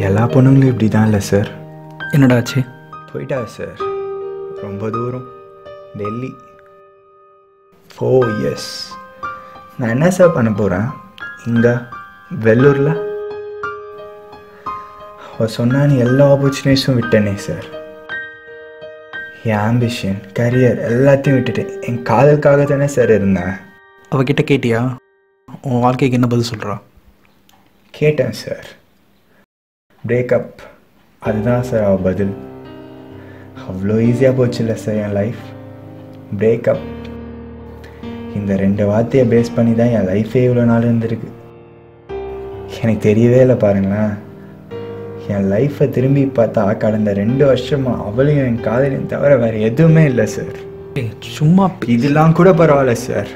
எல்லா பொண்ணுங்களும் இப்படி தான் இல்லை சார். என்னடா ஆச்சு? போயிட்டா சார், ரொம்ப தூரம், டெல்லி 4 years. நான் என்ன சார் பண்ண போகிறேன் இங்கே வெள்ளூரில்? அவள் சொன்னான்னு எல்லா ஆப்பர்ச்சுனிட்டிஸும் விட்டேனே சார். என் ஆம்பிஷன், கரியர் எல்லாத்தையும் விட்டுட்டேன். என் காதலுக்காக தானே சார் இருந்தேன். அவகிட்ட கேட்டியா உன் வாழ்க்கைக்கு என்ன பதில் சொல்கிறா? கேட்டேன் சார். பிரேக்கப், அதுதான் சார் அவள் பதில். அவ்வளோ ஈஸியாக போச்சு இல்லை சார் என் லைஃப். பிரேக்கப், இந்த 2 வார்த்தையை பேஸ் பண்ணி தான் என் லைஃபே இவ்வளோ நாள் இருந்திருக்கு. எனக்கு தெரியவே இல்லை பாருங்களேன். என் லைஃப்பை திரும்பி பார்த்தா கடந்த 2 வருஷமாக அவளையும் என் காதலையும் தவிர வேறு எதுவுமே இல்லை சார். சும்மா இதெல்லாம் கூட பரவாயில்ல சார்.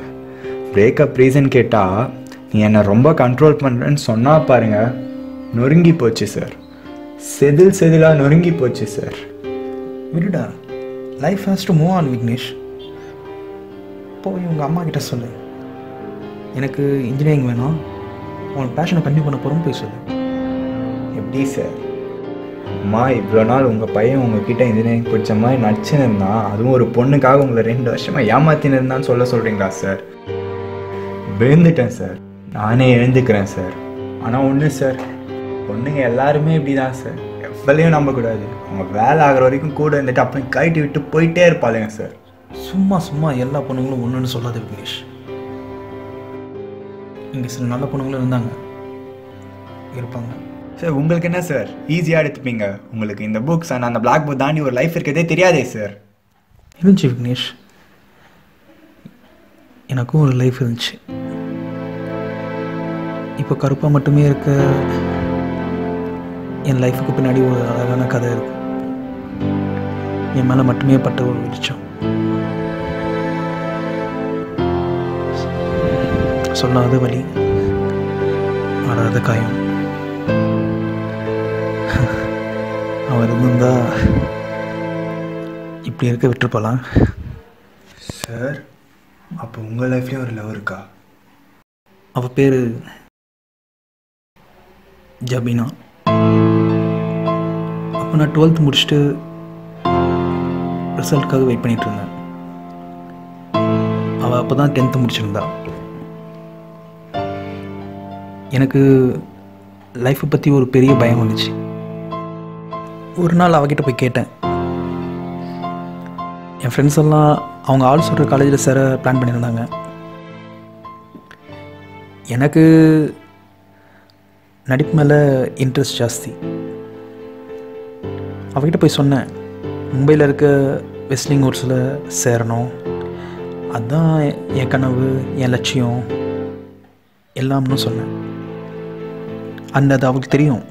பிரேக்கப் ரீசன் கேட்டால் நீ என்னை ரொம்ப கண்ட்ரோல் பண்ணுறேன்னு சொன்னால் பாருங்கள், நொறுங்கி போச்சு சார். செதிலாக நொறுங்கி போச்சு சார். விடுடா, life has to move on Vignesh. போய் உங்கள் அம்மா கிட்ட சொல்லு, எனக்கு இன்ஜினியரிங் வேணும், உன் பேஷனை கண்டினியூ பண்ண போகிறோம் போய் சொல்லு. எப்படி சார்? அம்மா, இவ்வளோ நாள் உங்கள் பையன் உங்ககிட்ட இன்ஜினியரிங் படித்த மாதிரி நடிச்சுன்னு இருந்தான், அதுவும் ஒரு பொண்ணுக்காக உங்களை 2 வருஷமாக ஏமாத்தின்னு இருந்தான்னு சொல்கிறீங்களா சார்? விழுந்துட்டேன் சார், நானே எழுந்துக்கிறேன் சார். ஆனால் ஒன்று சார், பொண்ணுங்க எல்லாருமே இப்படி தான் சார். எவ்வளையும் நம்பக்கூடாது. அவங்க வேலை ஆகிற வரைக்கும் கூட இருந்துட்டு அப்புறம் கைட்டு விட்டு போயிட்டே இருப்பாளுங்க சார். சும்மா எல்லா பொண்ணுங்களும் ஒன்றுன்னு சொல்லாது விக்னேஷ். இங்கே சில நல்ல பொண்ணுங்களும் இருந்தாங்க, இருப்பாங்க சார். உங்களுக்கு என்ன சார் ஈஸியாக எடுத்துப்பீங்க? உங்களுக்கு இந்த புக்ஸ் அண்ட் அந்த பிளாக் புக் தாண்டி ஒரு லைஃப் இருக்கிறதே தெரியாதே சார். இருந்துச்சு விக்னேஷ், எனக்கும் ஒரு லைஃப் இருந்துச்சு. இப்போ கருப்பாக மட்டுமே இருக்க என் லைஃபுக்கு பின்னாடி ஒரு அழகான கதை இருக்கு. என் மேலே மட்டுமே பட்ட ஒரு வெளிச்சம், சொல்லாத வலி, ஆடாத காயம். அவர் இருந்தா இப்படி இருக்க விட்டுருப்பாலாம் சார். அப்போ உங்கள் லைஃப்லேயும் ஒரு லவ் இருக்கா? அவள் பேர் ஜபீனா. அப்போ நான் 12th முடிச்சுட்டு ரிசல்ட்டுக்காக வெயிட் பண்ணிட்டு இருந்தேன். அவள் அப்போ தான் 10th முடிச்சிருந்தா. எனக்கு லைஃப்பை பற்றி ஒரு பெரிய பயம் வந்துச்சு. ஒரு நாள் அவகிட்ட போய் கேட்டேன். என் ஃப்ரெண்ட்ஸ் எல்லாம் அவங்க ஆள் சொல்கிற காலேஜில் சேர பிளான் பண்ணியிருந்தாங்க. எனக்கு நடிப்பு மேலே இன்ட்ரெஸ்ட் ஜாஸ்தி. அவகிட்ட போய் சொன்னேன், மும்பையில் இருக்க வெஸ்லிங் கோர்ஸில் சேரணும், அதுதான் என் கனவு, என் லட்சியம் எல்லாம்னு சொன்னேன். அது அவளுக்கு தெரியும்.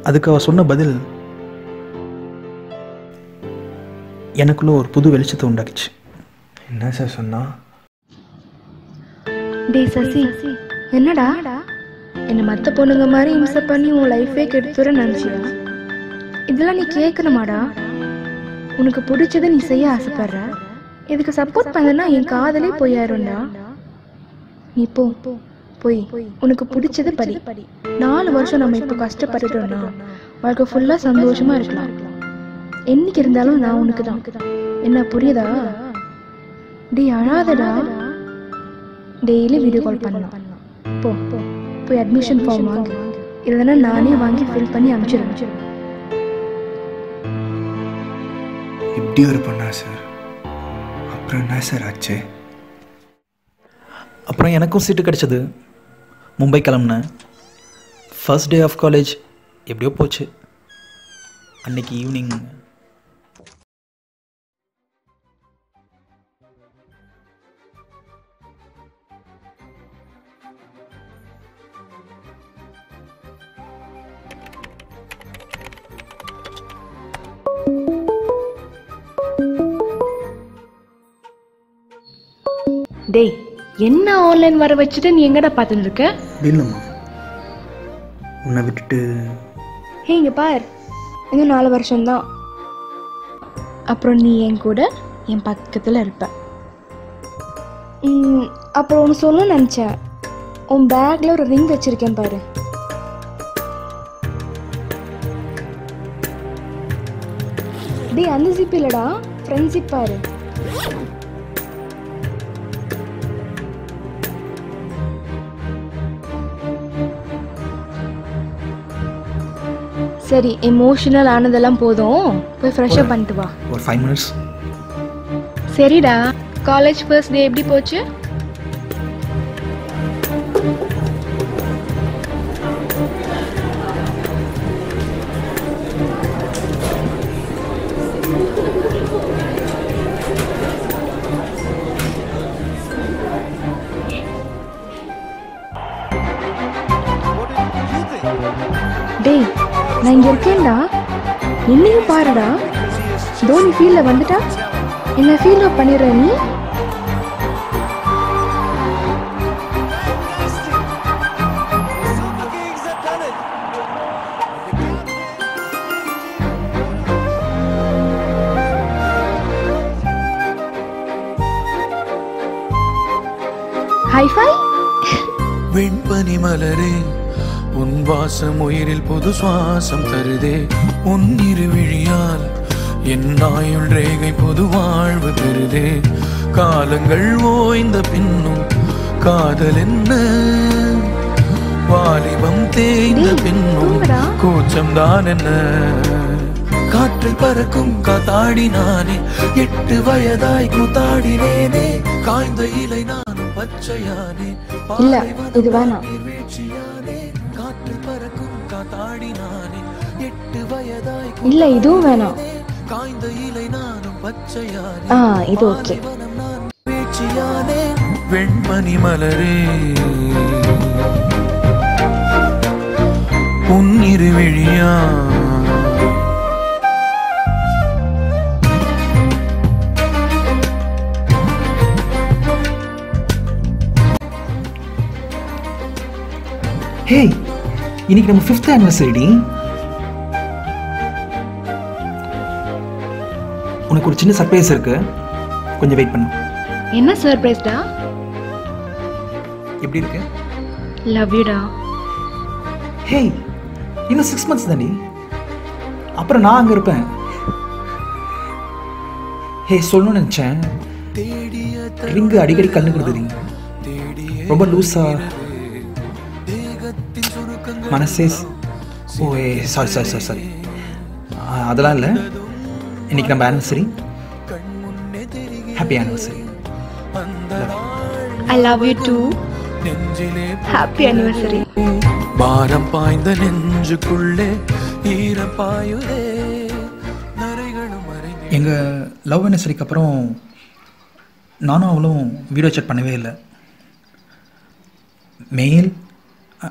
அதுக்கு அவள் சொன்ன பதில் எனக்குள்ள ஒரு புது வெளிச்சத்தை உண்டாக்கிச்சு. என்ன சார் சொன்னா? டேய் சசி, என்னடா என்னை மற்ற பொண்ணுங்க மாதிரி இம்சை பண்ணி உன் லைஃபே கெடுத்துற நினச்சியா? இதெல்லாம் நீ கேட்கணுமாடா? உனக்கு பிடிச்சதை நீ செய்ய ஆசைப்படுற, இதுக்கு சப்போர்ட் பண்ணனா என் காதலே போயாரும்டா. நீ போய் உனக்கு பிடிச்சது படி. 4 வருஷம் நம்ம இப்போ கஷ்டப்பட்டுட்டோம்னா வாழ்க்கை ஃபுல்லாக சந்தோஷமா இருக்கலாம். என்னைக்கு இருந்தாலும் நான் உனக்கு தான். என்ன புரியுதா? டேய் அழாதடா, டெய்லி வீடியோ கால் பண்ணலாம். போய் அட்மிஷன் ஃபார்ம் வாங்க, இல்லைன்னா நானே வாங்கி ஃபில் பண்ணி அனுப்பிச்சிடுறேன். இப்படி ஒரு பண்ணா சார்? அப்புறம் என்ன சார் ஆச்சு? அப்புறம் எனக்கும் சீட்டு கிடச்சிது. மும்பை கிளம்புனேன். ஃபர்ஸ்ட் டே ஆஃப் காலேஜ் எப்படியோ போச்சு. அன்னைக்கு ஈவினிங் டேய், என்ன ஆன்லைன் வர வச்சுட்டு நீ எங்கடா பார்த்துட்டு இருக்க? இல்லைம்மா, உன்னை விட்டுட்டு. இங்க பார், இன்னும் 4 வருஷம்தான். அப்புறம் நீ என் கூட என் பக்கத்தில் இருப்ப. அப்புறம் ஒன்று சொல்ல நினச்சேன். உன் பேக்கில் ஒரு ரிங் வச்சுருக்கேன் பாரு. டேய் அந்த ஜிப் இல்லடா, ஃப்ரண்ட் ஜிப் பாரு. சரி, எமோஷனல் ஆனதெல்லாம் போதும், போய் ஃப்ரெஷ் அப் பண்ணிட்டு வா. ஒரு 5 minutes. சரிடா, காலேஜ் ஃபர்ஸ்ட் டே எப்படி போச்சு? டேய், நான் இங்க இருக்கேன்டா, என்னையும் பாருடா. தோனி ஃபீல்ட்ல வந்துட்டா என்ன ஃபீல் அப் பண்ணிடுற நீ? ஹைஃபை. வெண்பனி மலரே, உன் வாசம் உயிரில் புது சுவாசம் தருதே. உன் இரு விழியால் என் ஆயுள் ரேகை புது வாழ்வு பெறுதே. காலங்கள் ஓய்ந்த பின்னும் காதல் என்ன, வாலிபம் தேய்ந்த பின்னும் கூச்சம் தான் என்ன. காற்றில் பறக்கும் காத்தாடி நானே, 8 வயதாய் கூத்தாடினேனே. காய்ந்த இலை நானும் பச்சையானே, இல்ல இது வேணாம். காற்றில் பறக்கும் காத்தாடி நானே, 8 வயதாய் இல்ல இதுவும் வேணாம். காய்ந்த இலை நானும் பச்சையானே. இது ஓகே. பேச்சியானே வெண்பனி மலரே, உன் இரு விழியா. ஹே, இன்னைக்கு நம்ம 5th anniversary. உனக்கு ஒரு சின்ன சர்ப்ரைஸ் இருக்கு, கொஞ்சம் வெயிட் பண்ணு. என்ன சர்ப்ரைஸ்டா? எப்படி இருக்கு? லவ் யூடா. ஹே, இன்னும் 6 months தாண்டி, அப்புறம் நான் அங்க இருப்பேன். ஹே, சொல்லணும்னு நினைச்சேன், ரிங்கு அடிக்கடி கண்ணு கொடுக்குது, ரொம்ப லூஸா மனசே. ஓ சாரி, அதெல்லாம் இல்லை. இன்னைக்கு நம்ம anniversary. Happy anniversary. I love you too. Happy anniversary. பாரம் பாய்ந்த நெஞ்சுக்குள்ளே ஈரம் பாயுதே. எங்கள் லவ் ஆனிவர்சரிக்கு அப்புறம் நானும் அவளும் வீடியோ சாட் பண்ணவே இல்லை. மெயில்,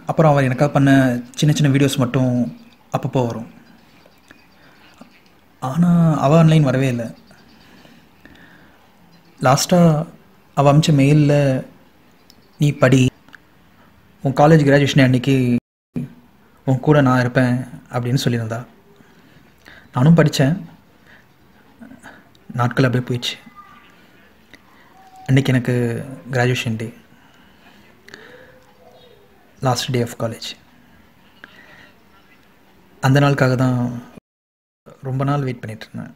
அப்புறம் அவள் எனக்காக பண்ண சின்ன சின்ன வீடியோஸ் மட்டும் அப்பப்போ வரும். ஆனால் அவள் ஆன்லைன் வரவே இல்லை. லாஸ்ட்டாக அவள் அமிச்ச மெயிலில், நீ படி, உன் காலேஜ் கிராஜுவேஷன் அன்றைக்கி உன் கூட நான் இருப்பேன் அப்படின்னு சொல்லியிருந்தா. நானும் படித்தேன். நாட்கள் அப்படியே போயிடுச்சு. அன்றைக்கி எனக்கு graduation day, last day of college. அந்த நாளுக்காக தான் ரொம்ப நாள் வெயிட் பண்ணிகிட்ருந்தேன்.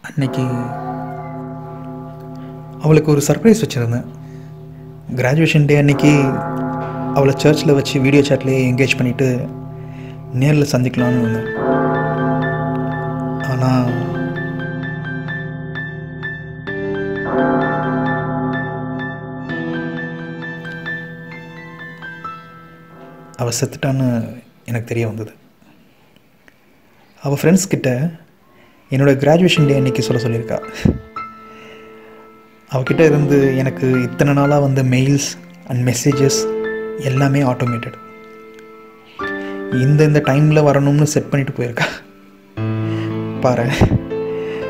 அன்னைக்கு அவளுக்கு ஒரு சர்ப்ரைஸ் வச்சுருந்தேன். கிராஜுவேஷன் டே அன்னைக்கு அவளை சர்ச்சில் வச்சு வீடியோ சாட்லேயே என்கேஜ் பண்ணிவிட்டு நேரில் சந்திக்கலான்னு இருந்தேன். ஆனால் அவள் செத்துட்டான்னு எனக்கு தெரிய வந்தது. அவள் ஃப்ரெண்ட்ஸ் கிட்ட என்னோடய கிராஜுவேஷன் டே அன்றைக்கி சொல்லியிருக்கா. அவகிட்ட இருந்து எனக்கு இத்தனை நாளாக வந்த மெயில்ஸ் அண்ட் மெசேஜஸ் எல்லாமே ஆட்டோமேட்டட். இந்த டைமில் வரணும்னு செட் பண்ணிட்டு போயிருக்கா. பாரு,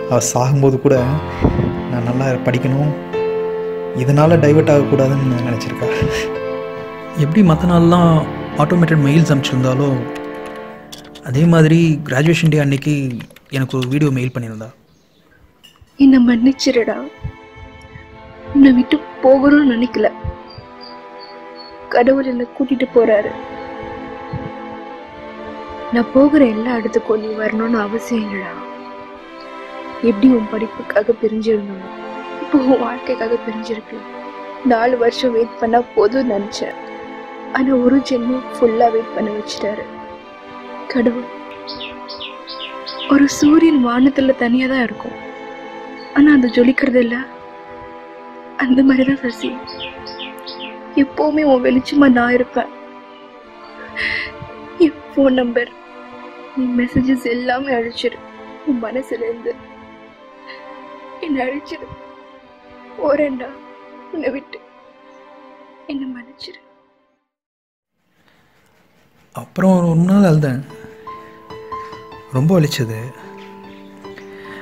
அவள் சாகும்போது கூட நான் நல்லா படிக்கணும், இதனால் டைவர்ட் ஆகக்கூடாதுன்னு நினச்சிருக்கா. எப்படி மற்ற நாள்லாம் ஆட்டோமேட்டட் மெயில்ஸ் அனுப்பிச்சிருந்தாலோ அதே மாதிரி கிராஜுவேஷன் டே அன்னைக்கு எனக்கு ஒரு வீடியோ மெயில் பண்ணியிருந்தா. என்னை மன்னிச்சிருடா, உன்னை விட்டு போகணும்னு நினைக்கல, கடவுள் என்னை கூட்டிட்டு போறாரு. நான் போகிற எல்லா இடத்துக்கும் நீ வரணும்னு அவசியம் இல்லடா. எப்படி உன் படிப்புக்காக பிரிஞ்சிருந்தோம், இப்போ உன் வாழ்க்கைக்காக பிரிஞ்சிருக்கலாம். 4 வருஷம் வெயிட் பண்ணா போதும் நினைச்சேன். ஆனா ஒரு ஜென்மம் ஃபுல்லா வெயிட் பண்ண வச்சுட்டாரு கடவுள். ஒரு சூரியன் வானத்துல தனியா தான் இருக்கும், ஆனா அது ஜொலிக்கிறது இல்ல. அந்த மாதிரிதான் சசி, எப்பவுமே உன் வெளிச்சமா நான் இருப்பேன். என் ஃபோன் நம்பர், நீ மெசேஜஸ் எல்லாமே அழிச்சிரு. உன் மனசுல இருந்து என்ன அழிச்சிரு. ஓரண்டா உன்னை விட்டு என்ன மன்னிச்சிரு. அப்புறம் ஒரு நாள் அழுதேன், ரொம்ப வலிச்சது.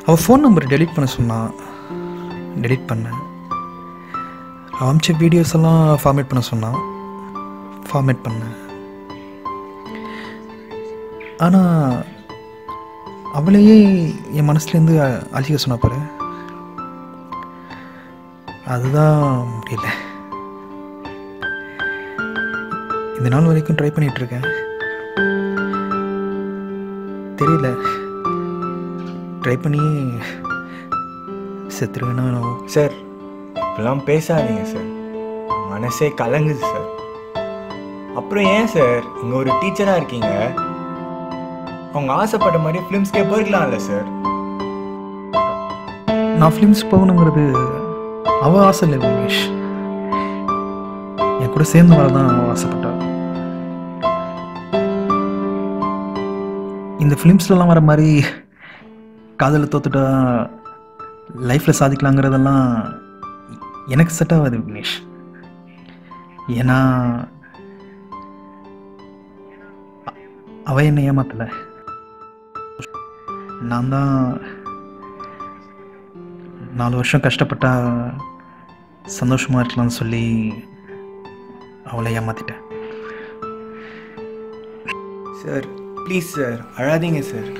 அவள் ஃபோன் நம்பர் டெலீட் பண்ண சொன்னான், டெலீட் பண்ணேன். அவள் அமிச்ச வீடியோஸ் எல்லாம் ஃபார்மேட் பண்ண சொன்னான், ஃபார்மேட் பண்ணேன். ஆனால் அவளையே என் மனசுலேருந்து அழிக்க சொன்ன பாரு, அதுதான் முடியல. இந்த நாள் வரைக்கும் ட்ரை பண்ணிகிட்ருக்கேன், தெரியல, ட்ரை பண்ணி செத்துருவேன்னா. சார் இப்பெல்லாம் பேசாதீங்க சார், மனசே கலங்குது சார். அப்புறம் ஏன் சார் இங்கே ஒரு டீச்சராக இருக்கீங்க, அவங்க ஆசைப்பட்ட மாதிரி ஃபிலிம்ஸ்க்கே போயிருக்கலாம்ல சார். நான் ஃபிலிம்ஸ் போகணுங்கிறது அவள் ஆசை இல்லை விக்னேஷ், என் கூட சேர்ந்து வரதான் அவள் ஆசைப்பட்டா. இந்த ஃபிலிம்ஸ்லாம் வர மாதிரி காதலை தோத்துட்டா லைஃப்பில் சாதிக்கலாங்கிறதெல்லாம் எனக்கு செட் ஆகாது விக்னேஷ். ஏன்னா அவள் என்னை ஏமாத்தலை, நான் தான் 4 வருஷம் கஷ்டப்பட்டா சந்தோஷமாக இருக்கலாம்னு சொல்லி அவளை ஏமாத்திட்டேன். சார் ப்ளீஸ் சார் அழாதீங்க சார்.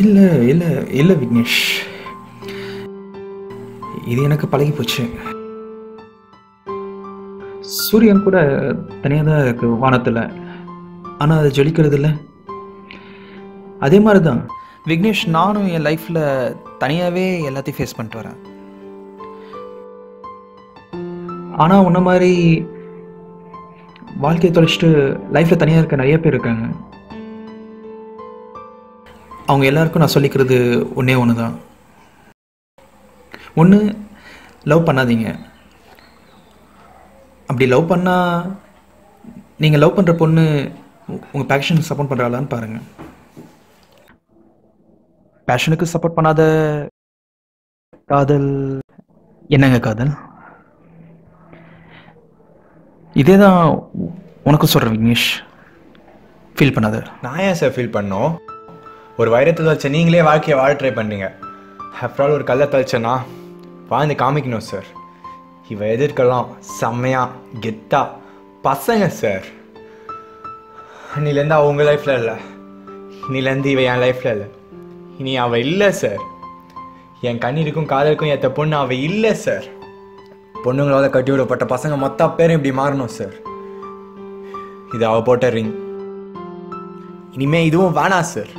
இல்லை இல்லை இல்லை விக்னேஷ், இது எனக்கு பழகி போச்சு. சூரியன் கூட தனியாக தான் இருக்கு வானத்தில், ஆனால் அது ஜொலிக்கிறது இல்லை. அதே மாதிரி தான் விக்னேஷ், நானும் என் லைஃப்பில் தனியாகவே எல்லாத்தையும் ஃபேஸ் பண்ணிட்டு வரேன். ஆனால் உன்ன மாதிரி வாழ்க்கையை தொலைச்சிட்டு லைஃப்பில் தனியாக இருக்க நிறைய பேர் இருக்காங்க. அவங்க எல்லாருக்கும் நான் சொல்லிக்கிறது ஒன்றே ஒன்று தான். ஒன்று, லவ் பண்ணாதீங்க. அப்படி லவ் பண்ணால் நீங்கள் லவ் பண்ணுற பொண்ணு உங்கள் பேஷனுக்கு சப்போர்ட் பண்ணுறாளான்னு பாருங்கள். பேஷனுக்கு சப்போர்ட் பண்ணாத காதல் என்னங்க காதல்? இதே தான் உனக்கும் சொல்கிறேன் விக்னேஷ், ஃபீல் பண்ணாத. நான் ஏன் சார் ஃபீல் பண்ணோம்? ஒரு வைரத்தை தொலைச்ச நீங்களே வாழ்க்கையை வாழ ட்ரை பண்ணுறீங்க. ஆஃப்டர் ஆல் ஒரு கல்லை தொலைச்சேன்னா வாழ்ந்து காமிக்கணும் சார். இவ எதிர்க்கலாம் செம்மையா கெத்தா பசங்க சார். இன்னிலேருந்து அவள் உங்கள் லைஃப்பில் இல்லை, இன்னிலேருந்து இவன் என் லைஃப்பில் இல்லை, இனி அவள் இல்லை சார். என் கண்ணீருக்கும் காதலுக்கும் ஏற்ற பொண்ணு அவள் இல்லை சார். பொண்ணுங்களால கட்டி விடப்பட்ட பசங்க மொத்த பேரும் இப்படி மாறணும் சார். இது அவள் போட்ட ரிங், இனிமே இதுவும் வேணாம் சார்.